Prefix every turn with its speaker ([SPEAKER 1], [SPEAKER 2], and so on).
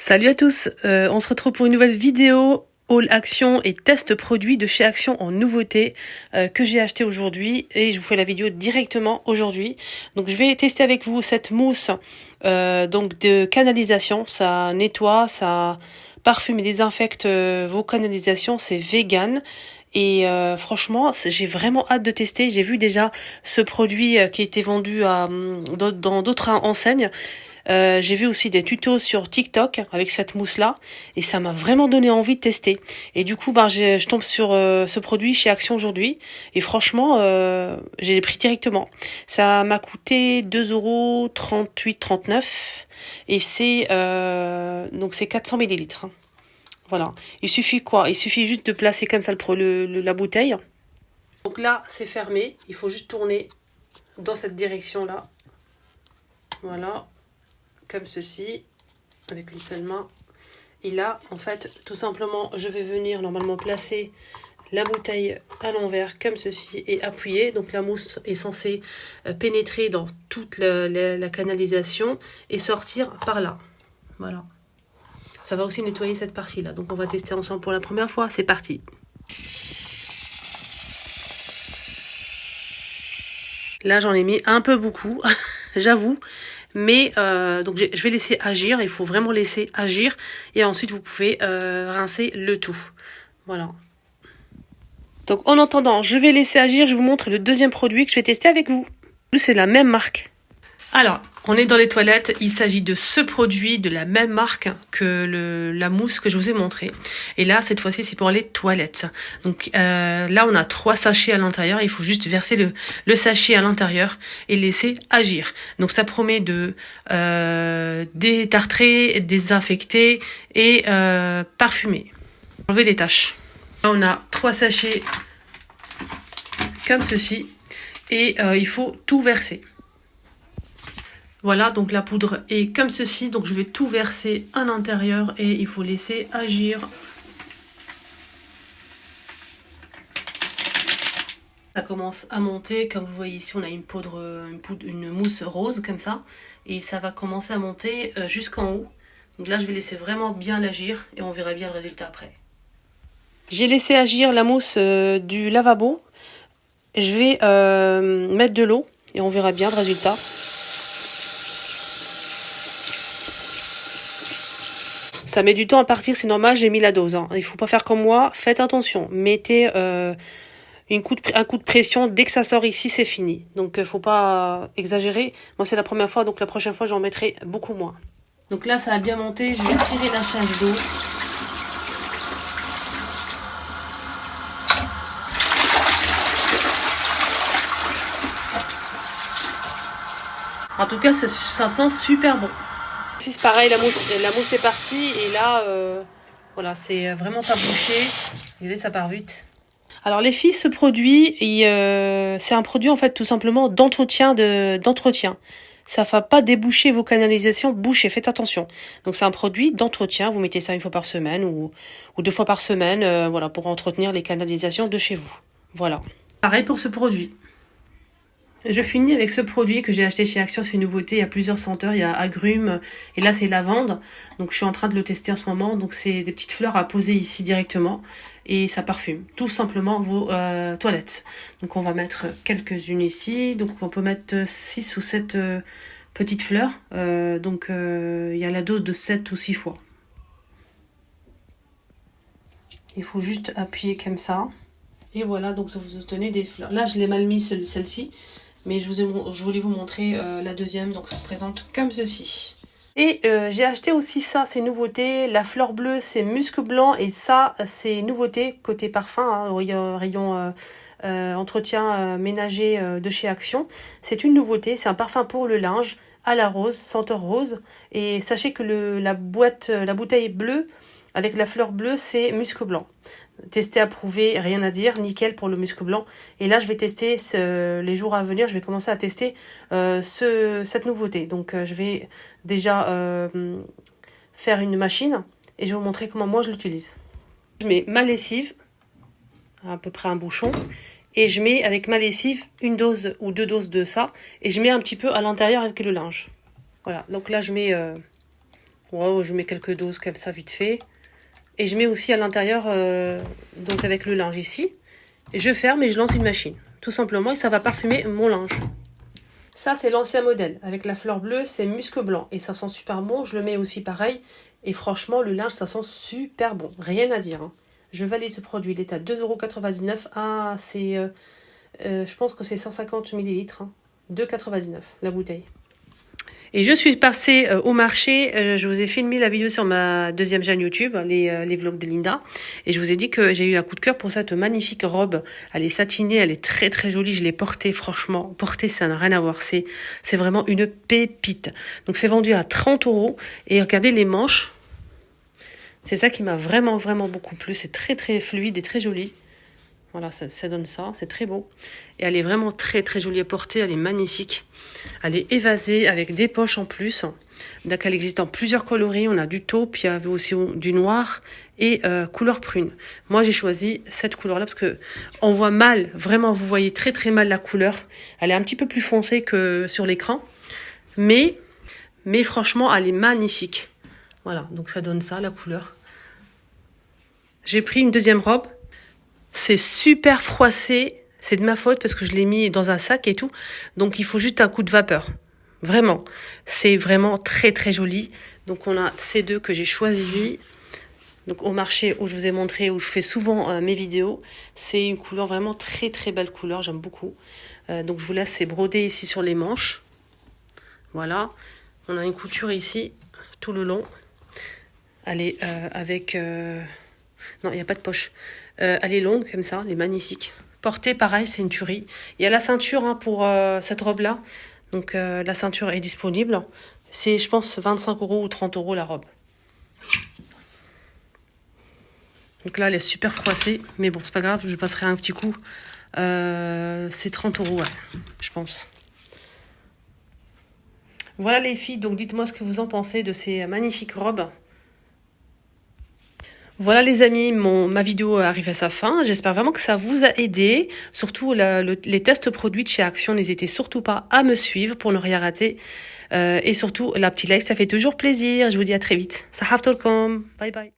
[SPEAKER 1] Salut à tous, on se retrouve pour une nouvelle vidéo haul Action et test produit de chez Action en nouveauté que j'ai acheté aujourd'hui et je vous fais la vidéo directement aujourd'hui. Donc je vais tester avec vous cette mousse donc de canalisation, ça nettoie, ça parfume et désinfecte vos canalisations, c'est vegan. Et franchement, j'ai vraiment hâte de tester. J'ai vu déjà ce produit qui était vendu dans d'autres enseignes. J'ai vu aussi des tutos sur TikTok avec cette mousse-là et ça m'a vraiment donné envie de tester. Et du coup, je tombe sur ce produit chez Action aujourd'hui et franchement, j'ai pris directement. Ça m'a coûté 2,38 € et donc c'est 400 millilitres. Voilà. Il suffit quoi? Il suffit juste de placer comme ça la bouteille. Donc là, c'est fermé. Il faut juste tourner dans cette direction-là. Voilà. Comme ceci, avec une seule main. Et là, en fait, tout simplement, je vais venir normalement placer la bouteille à l'envers, comme ceci, et appuyer. Donc la mousse est censée pénétrer dans toute la canalisation et sortir par là. Voilà. Ça va aussi nettoyer cette partie-là. Donc on va tester ensemble pour la première fois. C'est parti. Là, j'en ai mis un peu beaucoup, j'avoue. Mais donc je vais laisser agir, il faut vraiment laisser agir. Et ensuite, vous pouvez rincer le tout. Voilà. Donc en attendant, je vais laisser agir. Je vous montre le deuxième produit que je vais tester avec vous. C'est la même marque. Alors, on est dans les toilettes. Il s'agit de ce produit de la même marque que la mousse que je vous ai montré. Et là, cette fois-ci, c'est pour les toilettes. Donc là, on a 3 sachets à l'intérieur. Il faut juste verser le sachet à l'intérieur et laisser agir. Donc ça promet de détartrer, désinfecter et parfumer. Enlever les taches. Là, on a 3 sachets comme ceci. Et il faut tout verser. Voilà, donc la poudre est comme ceci, donc je vais tout verser à l'intérieur et il faut laisser agir. Ça commence à monter, comme vous voyez ici, on a une mousse rose comme ça, et ça va commencer à monter jusqu'en haut. Donc là, je vais laisser vraiment bien l'agir et on verra bien le résultat après. J'ai laissé agir la mousse du lavabo. Je vais mettre de l'eau et on verra bien le résultat. Ça met du temps à partir, c'est normal, j'ai mis la dose. Il ne faut pas faire comme moi, faites attention. Mettez un coup de pression, dès que ça sort ici, c'est fini. Donc il ne faut pas exagérer. Moi, c'est la première fois, donc la prochaine fois, j'en mettrai beaucoup moins. Donc là, ça a bien monté, je vais tirer la charge d'eau. En tout cas, ça sent super bon. Ici, c'est pareil, la mousse est partie et là, voilà, c'est vraiment pas bouché. Regardez, ça part vite. Alors les filles, ce produit, c'est un produit en fait tout simplement d'entretien. Ça ne va pas déboucher vos canalisations bouchées, faites attention. Donc c'est un produit d'entretien, vous mettez ça 1 fois par semaine ou 2 fois par semaine, voilà, pour entretenir les canalisations de chez vous. Voilà. Pareil pour ce produit. Je finis avec ce produit que j'ai acheté chez Action, c'est une nouveauté, il y a plusieurs senteurs, il y a agrumes et là c'est lavande. Donc je suis en train de le tester en ce moment, donc c'est des petites fleurs à poser ici directement et ça parfume tout simplement vos toilettes. Donc on va mettre quelques-unes ici, donc on peut mettre 6 ou 7 petites fleurs, il y a la dose de 7 ou 6 fois. Il faut juste appuyer comme ça et voilà, donc vous obtenez des fleurs. Là je l'ai mal mis celle-ci. Mais je voulais vous montrer la deuxième, donc ça se présente comme ceci. Et j'ai acheté aussi ça, c'est nouveauté. La fleur bleue, c'est musc blanc. Et ça, c'est nouveauté côté parfum, rayon entretien ménager de chez Action. C'est une nouveauté, c'est un parfum pour le linge à la rose, senteur rose. Et sachez que la bouteille bleue, avec la fleur bleue, c'est musc blanc. Testé, approuvé, rien à dire, nickel pour le musc blanc. Et là, je vais tester les jours à venir, je vais commencer à tester cette nouveauté. Donc, je vais déjà faire une machine et je vais vous montrer comment moi je l'utilise. Je mets ma lessive, à peu près un bouchon, et je mets avec ma lessive 1 dose ou 2 doses de ça, et je mets un petit peu à l'intérieur avec le linge. Voilà, donc là, je mets Wow, je mets quelques doses comme ça vite fait. Et je mets aussi à l'intérieur, donc avec le linge ici. Et je ferme et je lance une machine. Tout simplement, et ça va parfumer mon linge. Ça, c'est l'ancien modèle. Avec la fleur bleue, c'est musc blanc. Et ça sent super bon. Je le mets aussi pareil. Et franchement, le linge, ça sent super bon. Rien à dire. Hein. Je valide ce produit. Il est à 2,99 €. Ah, c'est... je pense que c'est 150 ml. Hein. 2,99 € la bouteille. Et je suis passée au marché, je vous ai filmé la vidéo sur ma deuxième chaîne YouTube, les vlogs de Linda. Et je vous ai dit que j'ai eu un coup de cœur pour cette magnifique robe. Elle est satinée, elle est très très jolie, je l'ai portée franchement. Portée, ça n'a rien à voir, c'est vraiment une pépite. Donc c'est vendu à 30 €. Et regardez les manches, c'est ça qui m'a vraiment vraiment beaucoup plu. C'est très très fluide et très joli. Voilà, ça donne ça, c'est très beau. Et elle est vraiment très très jolie à porter, elle est magnifique. Elle est évasée avec des poches en plus. Donc elle existe en plusieurs coloris, on a du taupe, il y avait aussi du noir et couleur prune. Moi j'ai choisi cette couleur là parce que on voit mal, vraiment vous voyez très très mal la couleur. Elle est un petit peu plus foncée que sur l'écran, mais franchement elle est magnifique. Voilà, donc ça donne ça la couleur. J'ai pris une deuxième robe. C'est super froissé, c'est de ma faute parce que je l'ai mis dans un sac et tout. Donc il faut juste un coup de vapeur. Vraiment, c'est vraiment très très joli. Donc on a ces deux que j'ai choisis. Donc au marché où je vous ai montré, où je fais souvent mes vidéos. C'est une couleur vraiment très très belle couleur, j'aime beaucoup. Donc je vous laisse, c'est brodé ici sur les manches. Voilà, on a une couture ici tout le long. Elle est avec... Non, il n'y a pas de poche. Elle est longue comme ça, elle est magnifique. Portée, pareil, c'est une tuerie. Il y a la ceinture hein, pour cette robe-là. Donc la ceinture est disponible. C'est, je pense, 25 € ou 30 € la robe. Donc là, elle est super froissée. Mais bon, c'est pas grave, je passerai un petit coup. C'est 30 €, ouais, je pense. Voilà les filles, donc dites-moi ce que vous en pensez de ces magnifiques robes. Voilà les amis, ma vidéo arrive à sa fin. J'espère vraiment que ça vous a aidé. Surtout les tests produits de chez Action, n'hésitez surtout pas à me suivre pour ne rien rater. Et surtout, la petite like, ça fait toujours plaisir. Je vous dis à très vite. Sahaftolkom. Bye bye.